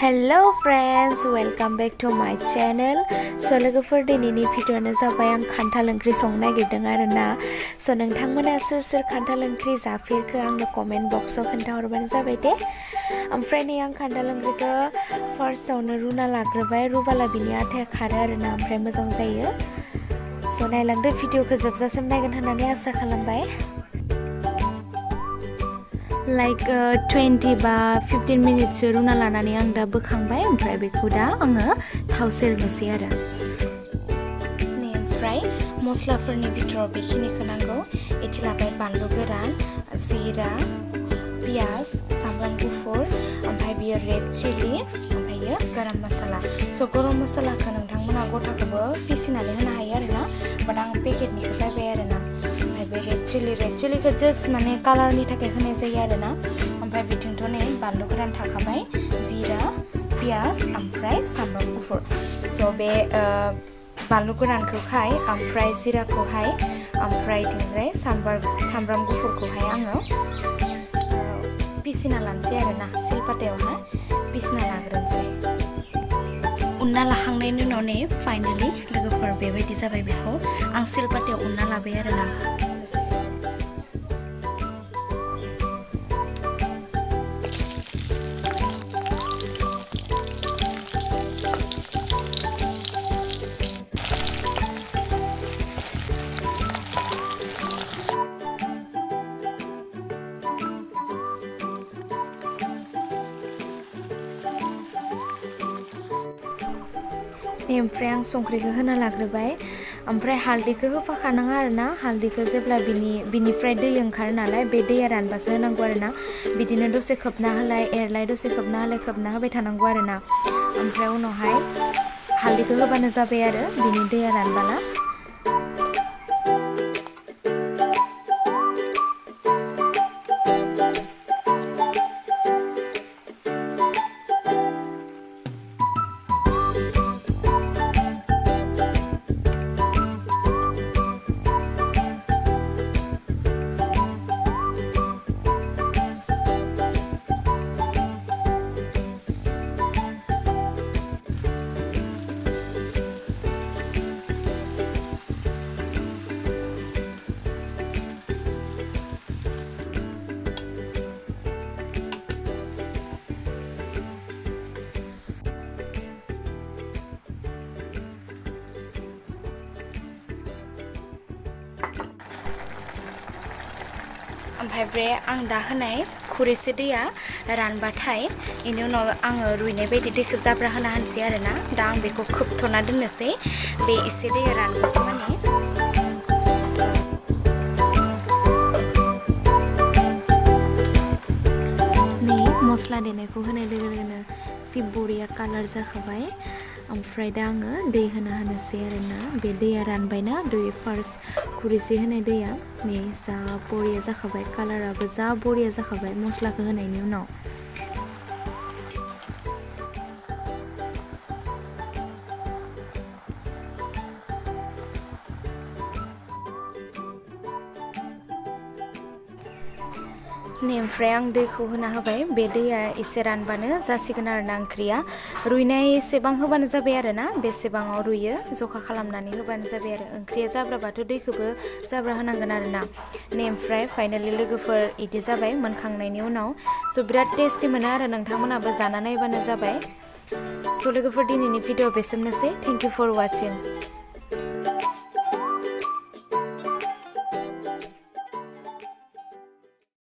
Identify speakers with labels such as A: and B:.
A: Hello friends, welcome back to my channel. So लोगोफोर दिनैनि भिडिअ'आनो जाबाय आं खान्थाल ओंख्रि संनो नागिरदों आरोना. So नोंथांमोना सोर खान्थाल ओंख्रि जाफेरखो आंनो कमेन्ट बक्सआव खोन्थाहरबानो जाबाय दे. ओमफ्राय नै आं खान्थाल ओंख्रिखौ फार्स्टआवनो रुना लाग्रोबाय. रुबाला बिनि आथाया खारो आरोना, ओमफ्राय मोजां जायो. So नायलांदो, भिडिअ'खौ जोबजासिम नायगोन होननानै आसा खालामबाय. लाइक 20 बा 15 मिनिटसो रुना लानानै आं दा बोखांबाय. ओमफ्राय बेखौ दा आङो थाव सेरनोसै आरो. ओमफ्राय मस्लाफोरनि बिथोराव बेखिनिखौ नांगौ. एथि लाबाय बानलु गोरान, जिरा, पियाज, सामब्राम गुफुर, ओमफ्राय बियो रेड चिलि, ओमफ्रायो गरम मसाला. स' गरम मसालाखौ नोंथांमोना गथाखौबो पिसिनानै होनो हायो आरोना, बाट आं पेकेटनिखौ बायबाय आरोना. बे रेड चिलिखौ जस्ट माने कालारनि थाखाय होनाय जायो आरोना. ओमफ्राय बिथिंथ' नै बानलु गोरान थाखाबाय, जिरा, पियाज, ओमफ्राय सामब्राम गुफुर. स' बे बानलु गोरानखौहाय, ओमफ्राय जिराखौहाय, ओमफ्राय बिथिंजाय सामब्राम गुफुरखौहाय आङो पिसिना लानोसै आरोना. सिलपाथायावहाय पिसिना लाग्रोनोसै. उनना लाखांनायनि उनाव नै फाइनालि लोगोफोर बेबायदि जाबाय. बेखौ आं सिलपाथायाव उनना लाबाय आरोना. ओमफ्राय आं संख्रिखौ होना लाग्रोबाय. ओमफ्राय हालदैखौ होफाखानाङा आरोना. हालदैखौ जेब्ला बिनिफ्राय दै ओंखारो नालाय, बे दैया रानबासो होनांगौ आरोना. बिदिनो दसे खोबना होलाय एरलाय, दसे खोबना होलाय खोबना होबाय थानांगौ आरोना. ओमफ्राय उनावहाय हालदैखौ होबानो जाबाय आरो बिनि दैया रानबाला. ओमफ्राय बे आं दा होनाय खुरैसे दैया रानबाथाय बेनि उनाव आङो रुइनाय बायदि दैखौ जाब्रा होना होनोसै आरोना. दा आं बेखौ खोबथ'ना दोननोसै, बे एसे दैया रानबाथाय माने. नै मस्ला देनायखौ होनाय लोगो लोगोनो जि बरिया कालार जाखाबाय. ओमफ्राय दा आङो दै होनोसै आरोना. बे दैया रानबायना, दै फार्स्ट खुरैसे होनाय दैया नै जा बरिया जाखाबाय. कालाराबो जा बरिया जाखाबाय मस्लाखौ होनायनि उनाव. ओमफ्राय आं दैखौ होना होबाय. बे दैया एसे रानबानो जासिगोन आरोना. ओंख्रिया रुइनाय एसेबां होबानो जाबाय आरोना. बेसेबाङाव रुइयो जखा खालामनानै होबानो जाबाय आरो. ओंख्रिया जाब्राबाथ' दैखौबो जाब्रा होनांगोन आरोना. ओमफ्राय फाइनालि लोगोफोर इदि जाबाय मोनखांनायनि उनाव. स' बिराद टेस्टि मोनो आरो, नोंथांमोनाबो जाना नायबानो जाबाय. स' लोगोफोर दिनैनि भिडिअ बेसेमनोसै. Thank you for वाचिं.